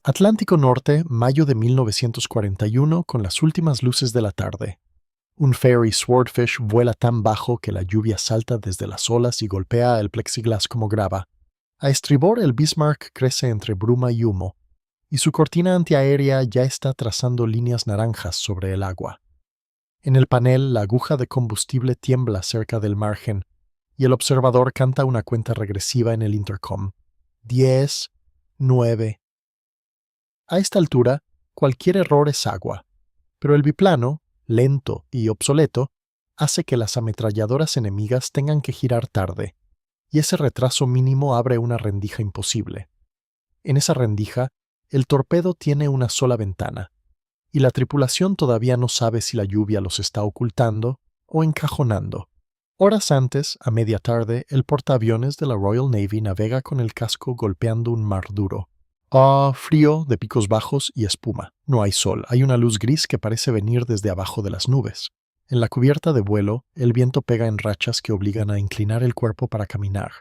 Atlántico Norte, mayo de 1941, con las últimas luces de la tarde. Un ferry Swordfish vuela tan bajo que la lluvia salta desde las olas y golpea el plexiglas como grava. A estribor el Bismarck crece entre bruma y humo, y su cortina antiaérea ya está trazando líneas naranjas sobre el agua. En el panel, la aguja de combustible tiembla cerca del margen, y el observador canta una cuenta regresiva en el intercom. 10, 9. A esta altura, cualquier error es agua, pero el biplano, lento y obsoleto, hace que las ametralladoras enemigas tengan que girar tarde, y ese retraso mínimo abre una rendija imposible. En esa rendija, el torpedo tiene una sola ventana, y la tripulación todavía no sabe si la lluvia los está ocultando o encajonando. Horas antes, a media tarde, el portaaviones de la Royal Navy navega con el casco golpeando un mar duro. Frío, de picos bajos y espuma. No hay sol, hay una luz gris que parece venir desde abajo de las nubes. En la cubierta de vuelo, el viento pega en rachas que obligan a inclinar el cuerpo para caminar.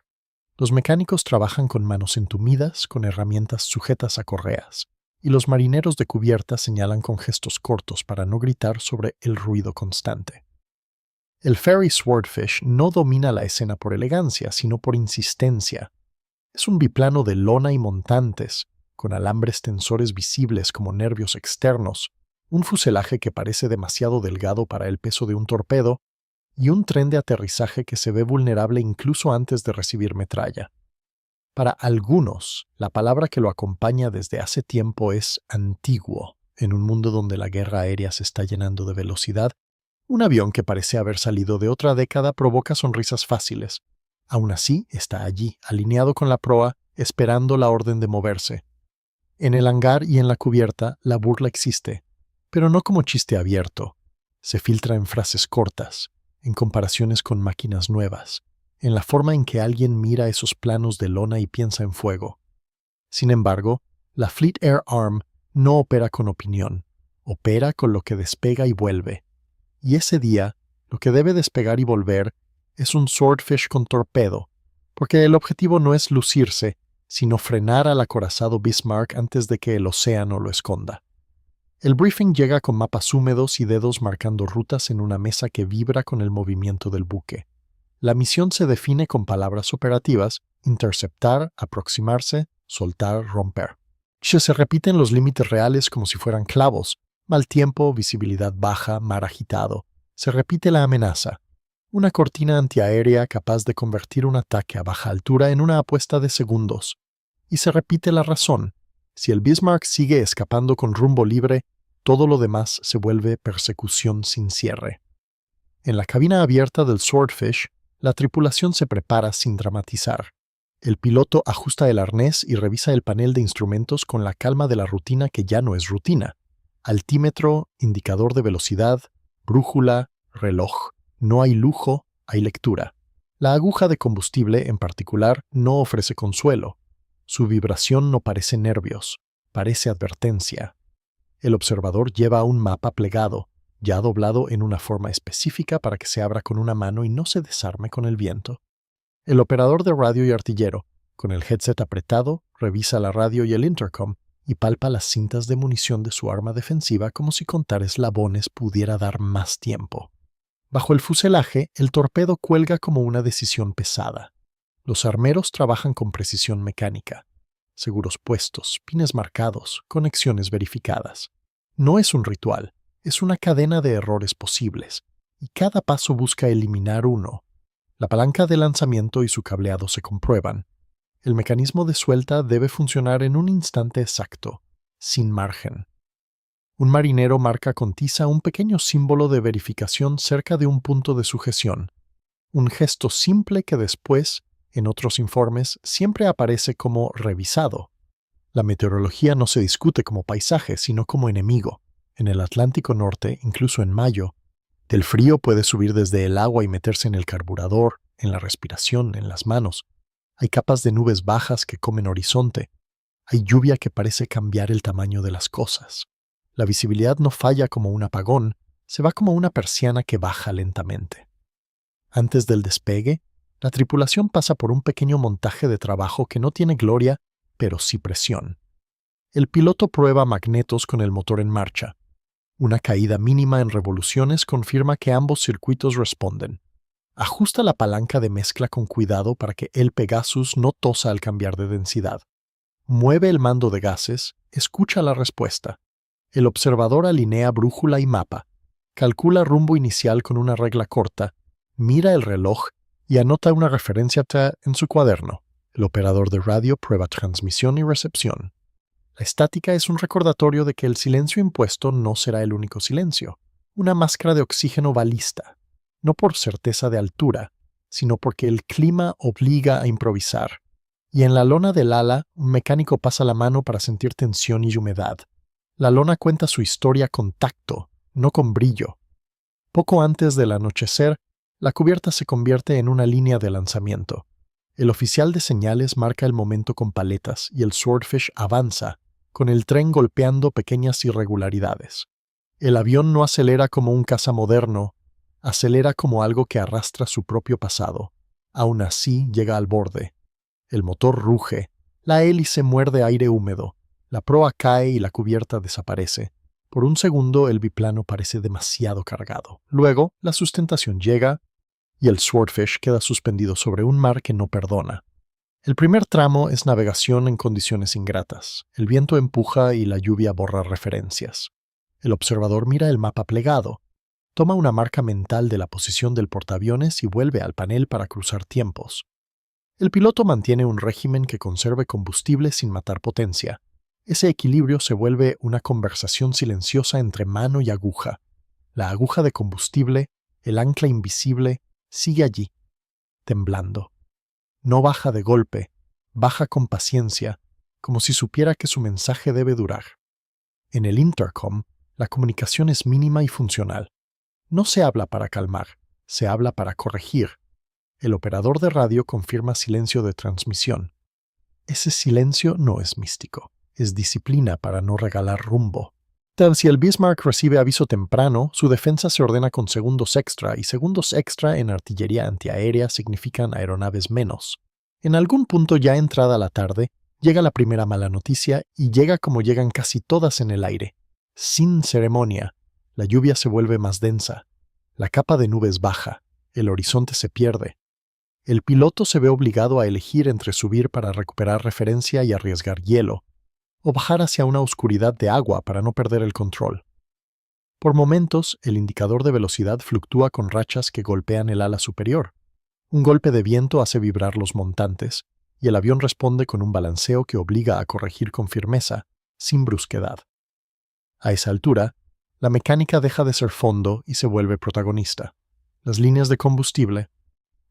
Los mecánicos trabajan con manos entumidas, con herramientas sujetas a correas, y los marineros de cubierta señalan con gestos cortos para no gritar sobre el ruido constante. El ferry Swordfish no domina la escena por elegancia, sino por insistencia. Es un biplano de lona y montantes, con alambres tensores visibles como nervios externos, un fuselaje que parece demasiado delgado para el peso de un torpedo, y un tren de aterrizaje que se ve vulnerable incluso antes de recibir metralla. Para algunos, la palabra que lo acompaña desde hace tiempo es antiguo. En un mundo donde la guerra aérea se está llenando de velocidad, un avión que parece haber salido de otra década provoca sonrisas fáciles. Aún así, está allí, alineado con la proa, esperando la orden de moverse. En el hangar y en la cubierta, la burla existe, pero no como chiste abierto. Se filtra en frases cortas, en comparaciones con máquinas nuevas, en la forma en que alguien mira esos planos de lona y piensa en fuego. Sin embargo, la Fleet Air Arm no opera con opinión, opera con lo que despega y vuelve. Y ese día, lo que debe despegar y volver es un Swordfish con torpedo, porque el objetivo no es lucirse, sino frenar al acorazado Bismarck antes de que el océano lo esconda. El briefing llega con mapas húmedos y dedos marcando rutas en una mesa que vibra con el movimiento del buque. La misión se define con palabras operativas: interceptar, aproximarse, soltar, romper. Se repiten los límites reales como si fueran clavos: mal tiempo, visibilidad baja, mar agitado. Se repite la amenaza: una cortina antiaérea capaz de convertir un ataque a baja altura en una apuesta de segundos. Y se repite la razón: si el Bismarck sigue escapando con rumbo libre, todo lo demás se vuelve persecución sin cierre. En la cabina abierta del Swordfish, la tripulación se prepara sin dramatizar. El piloto ajusta el arnés y revisa el panel de instrumentos con la calma de la rutina que ya no es rutina. Altímetro, indicador de velocidad, brújula, reloj. No hay lujo, hay lectura. La aguja de combustible, en particular, no ofrece consuelo. Su vibración no parece nervios, parece advertencia. El observador lleva un mapa plegado, ya doblado en una forma específica para que se abra con una mano y no se desarme con el viento. El operador de radio y artillero, con el headset apretado, revisa la radio y el intercom y palpa las cintas de munición de su arma defensiva como si contar eslabones pudiera dar más tiempo. Bajo el fuselaje, el torpedo cuelga como una decisión pesada. Los armeros trabajan con precisión mecánica. Seguros puestos, pines marcados, conexiones verificadas. No es un ritual, es una cadena de errores posibles, y cada paso busca eliminar uno. La palanca de lanzamiento y su cableado se comprueban. El mecanismo de suelta debe funcionar en un instante exacto, sin margen. Un marinero marca con tiza un pequeño símbolo de verificación cerca de un punto de sujeción. Un gesto simple que después, en otros informes, siempre aparece como revisado. La meteorología no se discute como paisaje, sino como enemigo. En el Atlántico Norte, incluso en mayo, del frío puede subir desde el agua y meterse en el carburador, en la respiración, en las manos. Hay capas de nubes bajas que comen horizonte. Hay lluvia que parece cambiar el tamaño de las cosas. La visibilidad no falla como un apagón, se va como una persiana que baja lentamente. Antes del despegue, la tripulación pasa por un pequeño montaje de trabajo que no tiene gloria, pero sí presión. El piloto prueba magnetos con el motor en marcha. Una caída mínima en revoluciones confirma que ambos circuitos responden. Ajusta la palanca de mezcla con cuidado para que el Pegasus no tosa al cambiar de densidad. Mueve el mando de gases, escucha la respuesta. El observador alinea brújula y mapa. Calcula rumbo inicial con una regla corta, mira el reloj y anota una referencia en su cuaderno. El operador de radio prueba transmisión y recepción. La estática es un recordatorio de que el silencio impuesto no será el único silencio. Una máscara de oxígeno balista, no por certeza de altura, sino porque el clima obliga a improvisar. Y en la lona del ala, un mecánico pasa la mano para sentir tensión y humedad. La lona cuenta su historia con tacto, no con brillo. Poco antes del anochecer, la cubierta se convierte en una línea de lanzamiento. El oficial de señales marca el momento con paletas y el Swordfish avanza, con el tren golpeando pequeñas irregularidades. El avión no acelera como un caza moderno, acelera como algo que arrastra su propio pasado. Aún así llega al borde. El motor ruge, la hélice muerde aire húmedo, la proa cae y la cubierta desaparece. Por un segundo el biplano parece demasiado cargado. Luego, la sustentación llega y el Swordfish queda suspendido sobre un mar que no perdona. El primer tramo es navegación en condiciones ingratas. El viento empuja y la lluvia borra referencias. El observador mira el mapa plegado, toma una marca mental de la posición del portaaviones y vuelve al panel para cruzar tiempos. El piloto mantiene un régimen que conserve combustible sin matar potencia. Ese equilibrio se vuelve una conversación silenciosa entre mano y aguja. La aguja de combustible, el ancla invisible, sigue allí, temblando. No baja de golpe, baja con paciencia, como si supiera que su mensaje debe durar. En el intercom, la comunicación es mínima y funcional. No se habla para calmar, se habla para corregir. El operador de radio confirma silencio de transmisión. Ese silencio no es místico, es disciplina para no regalar rumbo. Si el Bismarck recibe aviso temprano, su defensa se ordena con segundos extra, y segundos extra en artillería antiaérea significan aeronaves menos. En algún punto ya entrada la tarde, llega la primera mala noticia y llega como llegan casi todas en el aire. Sin ceremonia, la lluvia se vuelve más densa. La capa de nubes baja, el horizonte se pierde. El piloto se ve obligado a elegir entre subir para recuperar referencia y arriesgar hielo, o bajar hacia una oscuridad de agua para no perder el control. Por momentos, el indicador de velocidad fluctúa con rachas que golpean el ala superior. Un golpe de viento hace vibrar los montantes, y el avión responde con un balanceo que obliga a corregir con firmeza, sin brusquedad. A esa altura, la mecánica deja de ser fondo y se vuelve protagonista. Las líneas de combustible,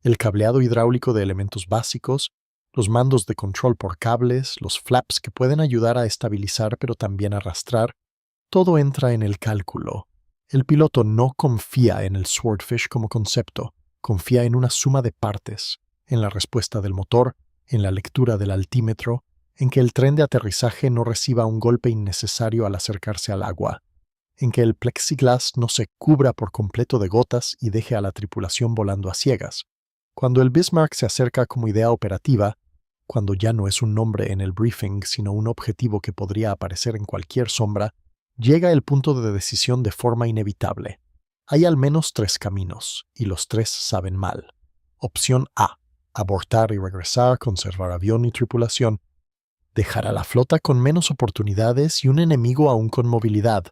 el cableado hidráulico de elementos básicos, los mandos de control por cables, los flaps que pueden ayudar a estabilizar pero también arrastrar, todo entra en el cálculo. El piloto no confía en el Swordfish como concepto, confía en una suma de partes, en la respuesta del motor, en la lectura del altímetro, en que el tren de aterrizaje no reciba un golpe innecesario al acercarse al agua, en que el plexiglas no se cubra por completo de gotas y deje a la tripulación volando a ciegas. Cuando el Bismarck se acerca como idea operativa, cuando ya no es un nombre en el briefing sino un objetivo que podría aparecer en cualquier sombra, llega el punto de decisión de forma inevitable. Hay al menos 3 caminos, y los 3 saben mal. Opción A: abortar y regresar, conservar avión y tripulación. Dejar a la flota con menos oportunidades y un enemigo aún con movilidad.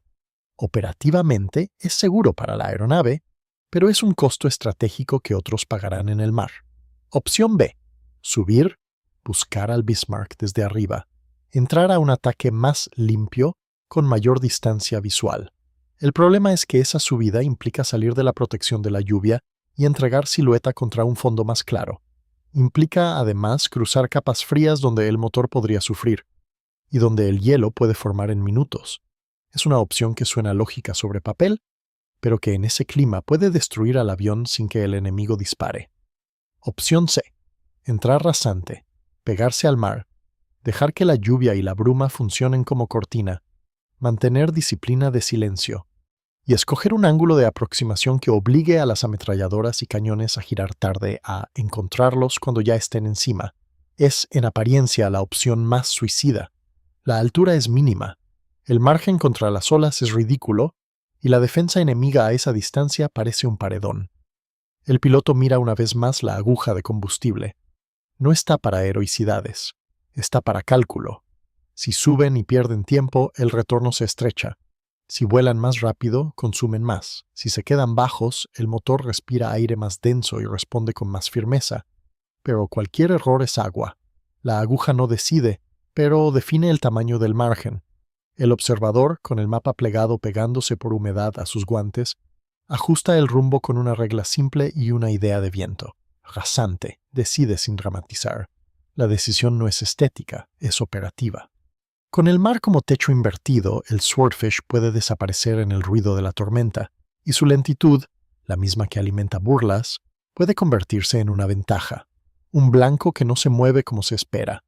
Operativamente es seguro para la aeronave, pero es un costo estratégico que otros pagarán en el mar. Opción B: subir, buscar al Bismarck desde arriba, entrar a un ataque más limpio, con mayor distancia visual. El problema es que esa subida implica salir de la protección de la lluvia y entregar silueta contra un fondo más claro. Implica, además, cruzar capas frías donde el motor podría sufrir, y donde el hielo puede formar en minutos. Es una opción que suena lógica sobre papel, pero que en ese clima puede destruir al avión sin que el enemigo dispare. Opción C: entrar rasante, pegarse al mar, dejar que la lluvia y la bruma funcionen como cortina, mantener disciplina de silencio, y escoger un ángulo de aproximación que obligue a las ametralladoras y cañones a girar tarde a encontrarlos cuando ya estén encima. Es, en apariencia, la opción más suicida, La altura es mínima, el margen contra las olas es ridículo y la defensa enemiga a esa distancia parece un paredón. El piloto mira una vez más la aguja de combustible. No está para heroicidades, está para cálculo. Si suben y pierden tiempo, el retorno se estrecha. Si vuelan más rápido, consumen más. Si se quedan bajos, el motor respira aire más denso y responde con más firmeza. Pero cualquier error es agua. La aguja no decide, pero define el tamaño del margen. El observador, con el mapa plegado pegándose por humedad a sus guantes, ajusta el rumbo con una regla simple y una idea de viento. Rasante, decide sin dramatizar. La decisión no es estética, es operativa. Con el mar como techo invertido, el Swordfish puede desaparecer en el ruido de la tormenta, y su lentitud, la misma que alimenta burlas, puede convertirse en una ventaja. Un blanco que no se mueve como se espera.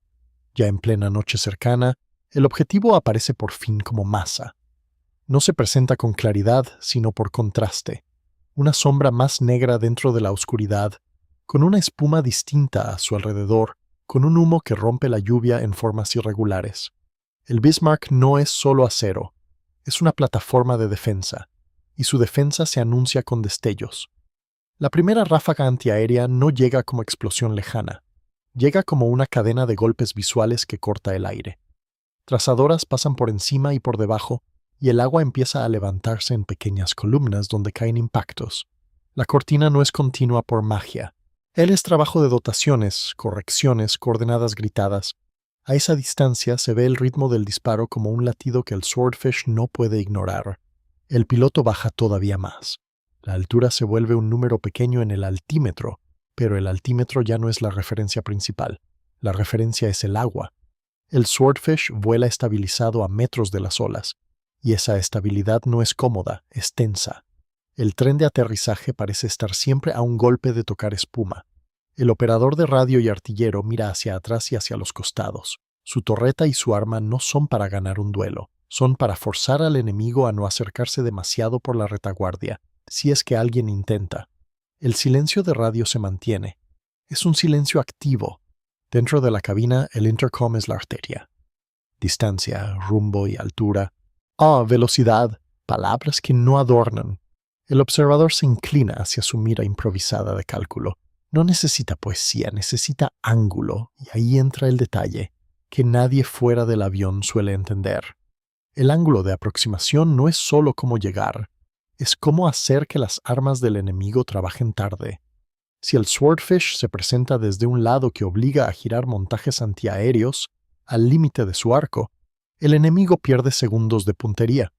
Ya en plena noche cercana, el objetivo aparece por fin como masa. No se presenta con claridad, sino por contraste. Una sombra más negra dentro de la oscuridad, con una espuma distinta a su alrededor, con un humo que rompe la lluvia en formas irregulares. El Bismarck no es solo acero, es una plataforma de defensa, y su defensa se anuncia con destellos. La primera ráfaga antiaérea no llega como explosión lejana, llega como una cadena de golpes visuales que corta el aire. Trazadoras pasan por encima y por debajo, y el agua empieza a levantarse en pequeñas columnas donde caen impactos. La cortina no es continua por magia. Él es trabajo de dotaciones, correcciones, coordenadas gritadas. A esa distancia se ve el ritmo del disparo como un latido que el Swordfish no puede ignorar. El piloto baja todavía más. La altura se vuelve un número pequeño en el altímetro, pero el altímetro ya no es la referencia principal. La referencia es el agua. El Swordfish vuela estabilizado a metros de las olas, y esa estabilidad no es cómoda, es tensa. El tren de aterrizaje parece estar siempre a un golpe de tocar espuma. El operador de radio y artillero mira hacia atrás y hacia los costados. Su torreta y su arma no son para ganar un duelo, son para forzar al enemigo a no acercarse demasiado por la retaguardia, si es que alguien intenta. El silencio de radio se mantiene. Es un silencio activo. Dentro de la cabina, el intercom es la arteria. Distancia, rumbo y altura. Velocidad, palabras que no adornan. El observador se inclina hacia su mira improvisada de cálculo. No necesita poesía, necesita ángulo, y ahí entra el detalle, que nadie fuera del avión suele entender. El ángulo de aproximación no es solo cómo llegar, es cómo hacer que las armas del enemigo trabajen tarde. Si el Swordfish se presenta desde un lado que obliga a girar montajes antiaéreos al límite de su arco, el enemigo pierde segundos de puntería.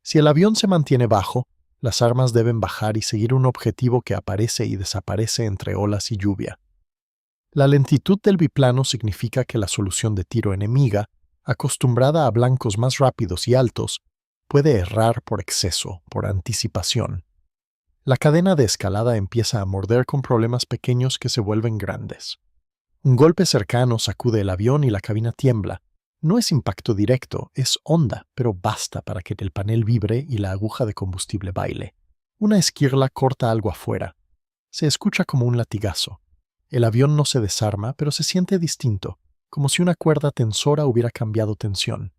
Si el avión se mantiene bajo, las armas deben bajar y seguir un objetivo que aparece y desaparece entre olas y lluvia. La lentitud del biplano significa que la solución de tiro enemiga, acostumbrada a blancos más rápidos y altos, puede errar por exceso, por anticipación. La cadena de escalada empieza a morder con problemas pequeños que se vuelven grandes. Un golpe cercano sacude el avión y la cabina tiembla. No es impacto directo, es onda, pero basta para que el panel vibre y la aguja de combustible baile. Una esquirla corta algo afuera. Se escucha como un latigazo. El avión no se desarma, pero se siente distinto, como si una cuerda tensora hubiera cambiado tensión.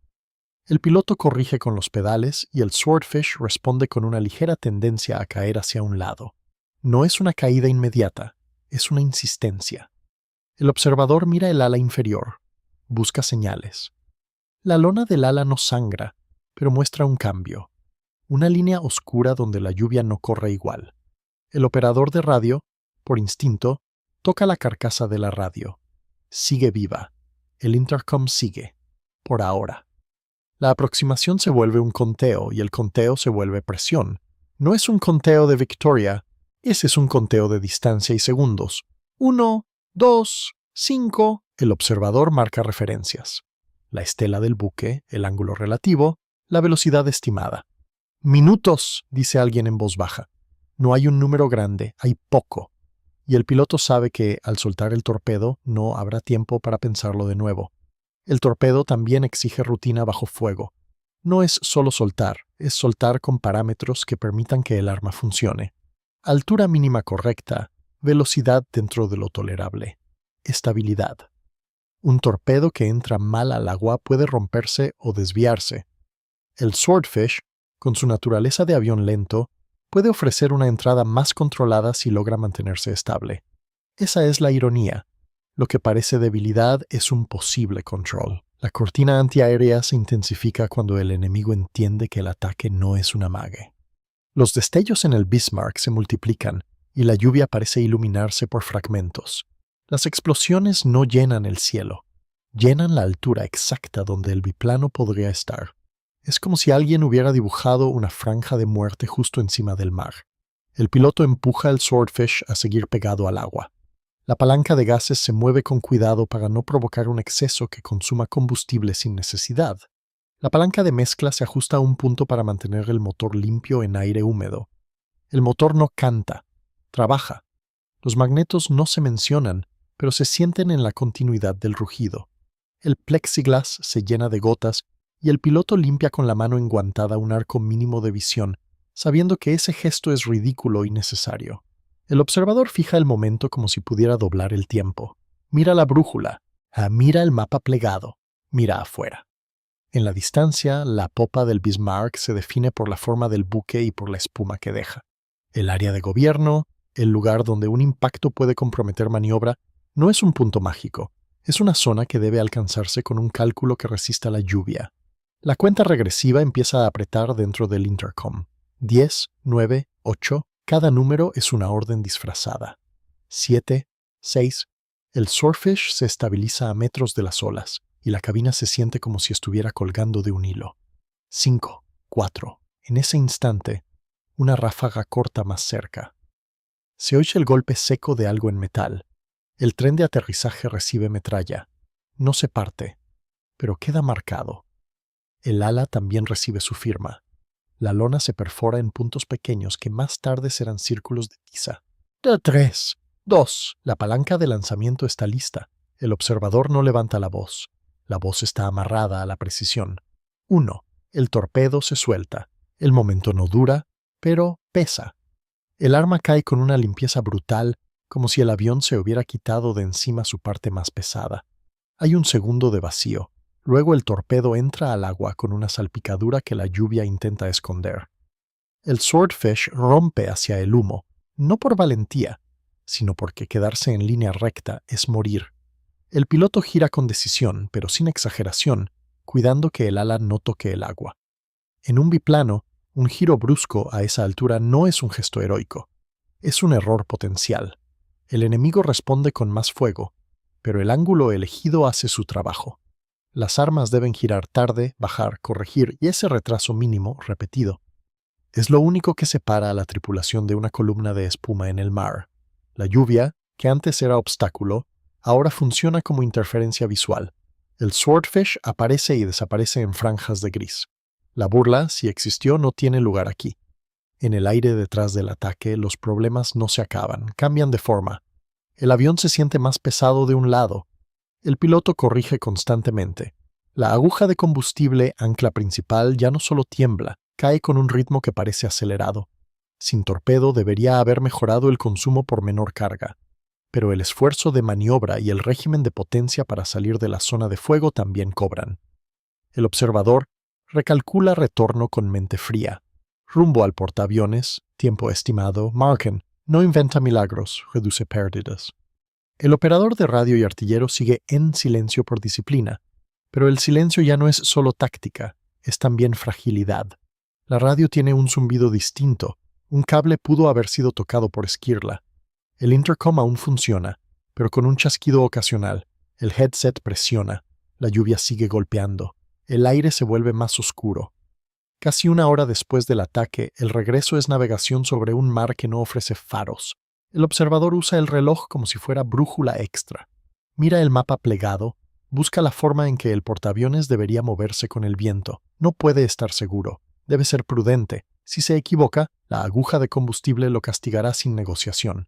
El piloto corrige con los pedales y el Swordfish responde con una ligera tendencia a caer hacia un lado. No es una caída inmediata, es una insistencia. El observador mira el ala inferior. Busca señales. La lona del ala no sangra, pero muestra un cambio. Una línea oscura donde la lluvia no corre igual. El operador de radio, por instinto, toca la carcasa de la radio. Sigue viva. El intercom sigue. Por ahora. La aproximación se vuelve un conteo y el conteo se vuelve presión. No es un conteo de victoria, ese es un conteo de distancia y segundos. 1, 2, 5. El observador marca referencias. La estela del buque, el ángulo relativo, la velocidad estimada. Minutos, dice alguien en voz baja. No hay un número grande, hay poco. Y el piloto sabe que, al soltar el torpedo, no habrá tiempo para pensarlo de nuevo. El torpedo también exige rutina bajo fuego. No es solo soltar, es soltar con parámetros que permitan que el arma funcione. Altura mínima correcta, velocidad dentro de lo tolerable, estabilidad. Un torpedo que entra mal al agua puede romperse o desviarse. El Swordfish, con su naturaleza de avión lento, puede ofrecer una entrada más controlada si logra mantenerse estable. Esa es la ironía. Lo que parece debilidad es un posible control. La cortina antiaérea se intensifica cuando el enemigo entiende que el ataque no es un amague. Los destellos en el Bismarck se multiplican y la lluvia parece iluminarse por fragmentos. Las explosiones no llenan el cielo, llenan la altura exacta donde el biplano podría estar. Es como si alguien hubiera dibujado una franja de muerte justo encima del mar. El piloto empuja el Swordfish a seguir pegado al agua. La palanca de gases se mueve con cuidado para no provocar un exceso que consuma combustible sin necesidad. La palanca de mezcla se ajusta a un punto para mantener el motor limpio en aire húmedo. El motor no canta, trabaja. Los magnetos no se mencionan, pero se sienten en la continuidad del rugido. El plexiglas se llena de gotas y el piloto limpia con la mano enguantada un arco mínimo de visión, sabiendo que ese gesto es ridículo y necesario. El observador fija el momento como si pudiera doblar el tiempo. Mira la brújula, mira el mapa plegado, mira afuera. En la distancia, la popa del Bismarck se define por la forma del buque y por la espuma que deja. El área de gobierno, el lugar donde un impacto puede comprometer maniobra, no es un punto mágico. Es una zona que debe alcanzarse con un cálculo que resista la lluvia. La cuenta regresiva empieza a apretar dentro del intercom. 10, 9, 8, cada número es una orden disfrazada. 7, 6, el Swordfish se estabiliza a metros de las olas y la cabina se siente como si estuviera colgando de un hilo. 5, 4, en ese instante, una ráfaga corta más cerca. Se oye el golpe seco de algo en metal. El tren de aterrizaje recibe metralla. No se parte, pero queda marcado. El ala también recibe su firma. La lona se perfora en puntos pequeños que más tarde serán círculos de tiza. 3, 2. La palanca de lanzamiento está lista. El observador no levanta la voz. La voz está amarrada a la precisión. 1. El torpedo se suelta. El momento no dura, pero pesa. El arma cae con una limpieza brutal, como si el avión se hubiera quitado de encima su parte más pesada. Hay un segundo de vacío. Luego el torpedo entra al agua con una salpicadura que la lluvia intenta esconder. El Swordfish rompe hacia el humo, no por valentía, sino porque quedarse en línea recta es morir. El piloto gira con decisión, pero sin exageración, cuidando que el ala no toque el agua. En un biplano, un giro brusco a esa altura no es un gesto heroico. Es un error potencial. El enemigo responde con más fuego, pero el ángulo elegido hace su trabajo. Las armas deben girar tarde, bajar, corregir y ese retraso mínimo, repetido. Es lo único que separa a la tripulación de una columna de espuma en el mar. La lluvia, que antes era obstáculo, ahora funciona como interferencia visual. El Swordfish aparece y desaparece en franjas de gris. La burla, si existió, no tiene lugar aquí. En el aire detrás del ataque, los problemas no se acaban, cambian de forma. El avión se siente más pesado de un lado. El piloto corrige constantemente. La aguja de combustible, ancla principal, ya no solo tiembla, cae con un ritmo que parece acelerado. Sin torpedo debería haber mejorado el consumo por menor carga. Pero el esfuerzo de maniobra y el régimen de potencia para salir de la zona de fuego también cobran. El observador recalcula retorno con mente fría. Rumbo al portaaviones, tiempo estimado, marquen, no inventa milagros, reduce pérdidas. El operador de radio y artillero sigue en silencio por disciplina, pero el silencio ya no es solo táctica, es también fragilidad. La radio tiene un zumbido distinto, un cable pudo haber sido tocado por esquirla. El intercom aún funciona, pero con un chasquido ocasional. El headset presiona, la lluvia sigue golpeando, el aire se vuelve más oscuro. Casi una hora después del ataque, el regreso es navegación sobre un mar que no ofrece faros. El observador usa el reloj como si fuera brújula extra. Mira el mapa plegado, busca la forma en que el portaaviones debería moverse con el viento. No puede estar seguro, debe ser prudente. Si se equivoca, la aguja de combustible lo castigará sin negociación.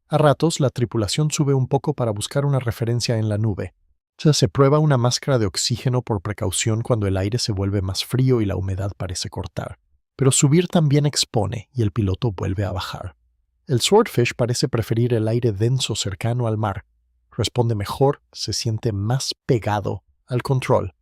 A ratos, la tripulación sube un poco para buscar una referencia en la nube. Se prueba una máscara de oxígeno por precaución cuando el aire se vuelve más frío y la humedad parece cortar. Pero subir también expone y el piloto vuelve a bajar. El Swordfish parece preferir el aire denso cercano al mar. responde mejor, se siente más pegado al control.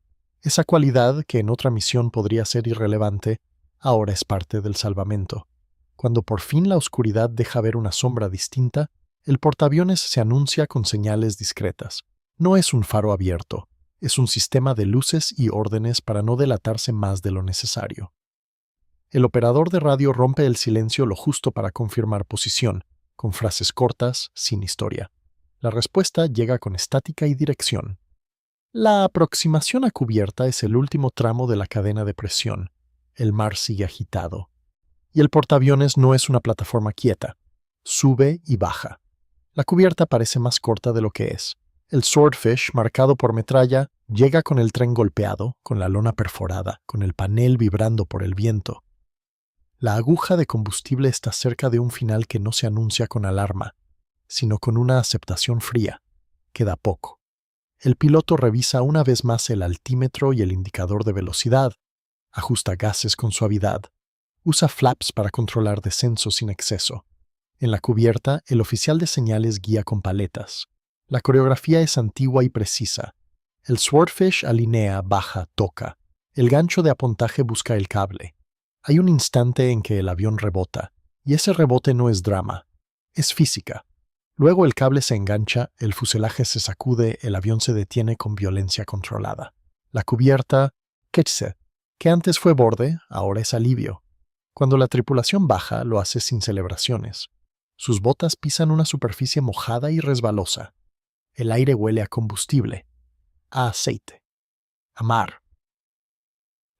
Esa cualidad, que en otra misión podría ser irrelevante, ahora es parte del salvamento. Cuando por fin la oscuridad deja ver una sombra distinta, el portaaviones se anuncia con señales discretas. No es un faro abierto, es un sistema de luces y órdenes para no delatarse más de lo necesario. El operador de radio rompe el silencio lo justo para confirmar posición, con frases cortas, sin historia. La respuesta llega con estática y dirección. La aproximación a cubierta es el último tramo de la cadena de presión. El mar sigue agitado. Y el portaaviones no es una plataforma quieta. Sube y baja. La cubierta parece más corta de lo que es. El Swordfish, marcado por metralla, llega con el tren golpeado, con la lona perforada, con el panel vibrando por el viento. La aguja de combustible está cerca de un final que no se anuncia con alarma, sino con una aceptación fría. Queda poco. El piloto revisa una vez más el altímetro y el indicador de velocidad, ajusta gases con suavidad, usa flaps para controlar descenso sin exceso. En la cubierta, el oficial de señales guía con paletas. La coreografía es antigua y precisa. El Swordfish alinea, baja, toca. El gancho de apontaje busca el cable. Hay un instante en que el avión rebota, y ese rebote no es drama, es física. Luego el cable se engancha, el fuselaje se sacude, el avión se detiene con violencia controlada. La cubierta, que antes fue borde, ahora es alivio. Cuando la tripulación baja, lo hace sin celebraciones. Sus botas pisan una superficie mojada y resbalosa. El aire huele a combustible, a aceite, a mar.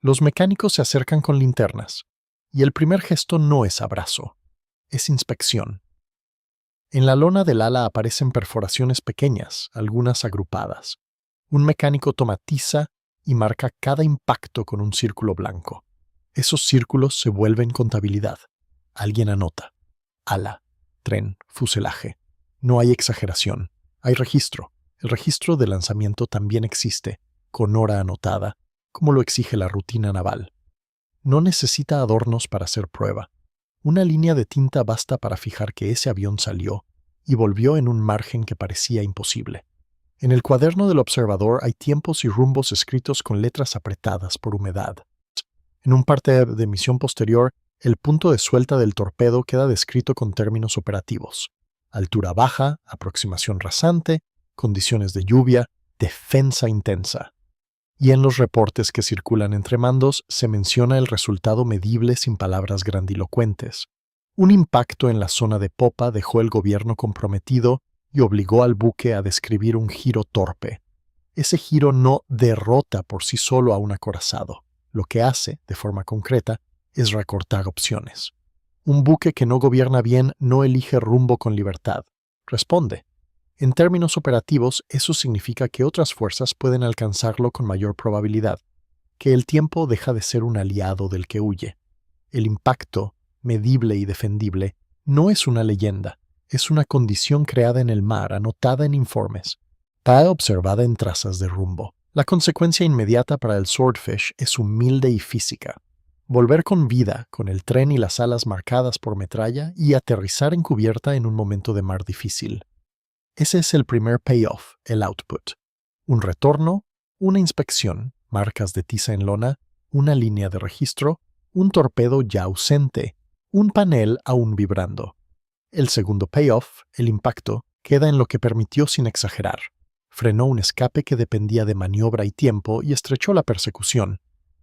Los mecánicos se acercan con linternas, y el primer gesto no es abrazo, es inspección. En la lona del ala aparecen perforaciones pequeñas, algunas agrupadas. Un mecánico toma tiza y marca cada impacto con un círculo blanco. Esos círculos se vuelven contabilidad. Alguien anota. Ala, tren, fuselaje. No hay exageración. Hay registro. El registro de lanzamiento también existe, con hora anotada, como lo exige la rutina naval. No necesita adornos para hacer prueba. Una línea de tinta basta para fijar que ese avión salió y volvió en un margen que parecía imposible. En el cuaderno del observador hay tiempos y rumbos escritos con letras apretadas por humedad. En un parte de misión posterior, el punto de suelta del torpedo queda descrito con términos operativos: altura baja, aproximación rasante, condiciones de lluvia, defensa intensa. Y en los reportes que circulan entre mandos se menciona el resultado medible sin palabras grandilocuentes. Un impacto en la zona de popa dejó el gobierno comprometido y obligó al buque a describir un giro torpe. Ese giro no derrota por sí solo a un acorazado. Lo que hace, de forma concreta, es recortar opciones. Un buque que no gobierna bien no elige rumbo con libertad. Responde. En términos operativos, eso significa que otras fuerzas pueden alcanzarlo con mayor probabilidad, que el tiempo deja de ser un aliado del que huye. El impacto, medible y defendible, no es una leyenda, es una condición creada en el mar, anotada en informes, está observada en trazas de rumbo. La consecuencia inmediata para el Swordfish es humilde y física. Volver con vida, con el tren y las alas marcadas por metralla, y aterrizar en cubierta en un momento de mar difícil. Ese es el primer payoff, el output. Un retorno, una inspección, marcas de tiza en lona, una línea de registro, un torpedo ya ausente, un panel aún vibrando. El segundo payoff, el impacto, queda en lo que permitió sin exagerar. Frenó un escape que dependía de maniobra y tiempo y estrechó la persecución.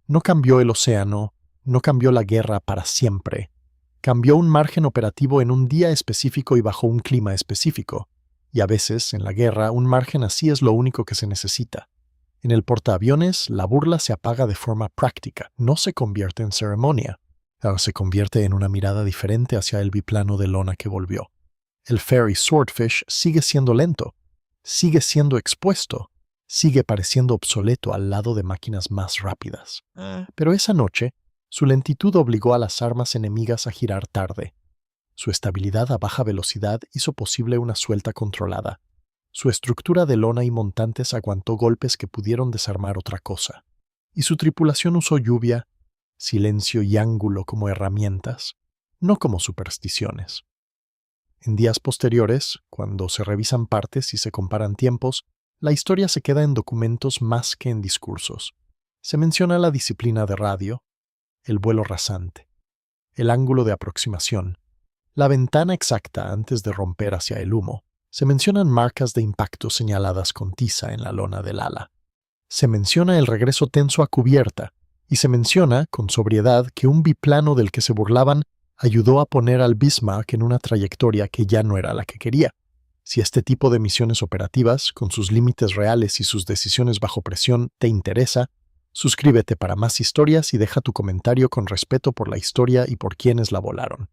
No cambió el océano, no cambió la guerra para siempre. Cambió un margen operativo en un día específico y bajo un clima específico. Y a veces, en la guerra, un margen así es lo único que se necesita. En el portaaviones, la burla se apaga de forma práctica, no se convierte en ceremonia. Ahora se convierte en una mirada diferente hacia el biplano de lona que volvió. El ferry Swordfish sigue siendo lento, sigue siendo expuesto, sigue pareciendo obsoleto al lado de máquinas más rápidas. Pero esa noche, su lentitud obligó a las armas enemigas a girar tarde. Su estabilidad a baja velocidad hizo posible una suelta controlada. Su estructura de lona y montantes aguantó golpes que pudieron desarmar otra cosa. Y su tripulación usó lluvia, silencio y ángulo como herramientas, no como supersticiones. En días posteriores, cuando se revisan partes y se comparan tiempos, la historia se queda en documentos más que en discursos. Se menciona la disciplina de radio, el vuelo rasante, el ángulo de aproximación, la ventana exacta antes de romper hacia el humo. Se mencionan marcas de impacto señaladas con tiza en la lona del ala. Se menciona el regreso tenso a cubierta, y se menciona, con sobriedad, que un biplano del que se burlaban ayudó a poner al Bismarck en una trayectoria que ya no era la que quería. Si este tipo de misiones operativas, con sus límites reales y sus decisiones bajo presión, te interesa, suscríbete para más historias y deja tu comentario con respeto por la historia y por quienes la volaron.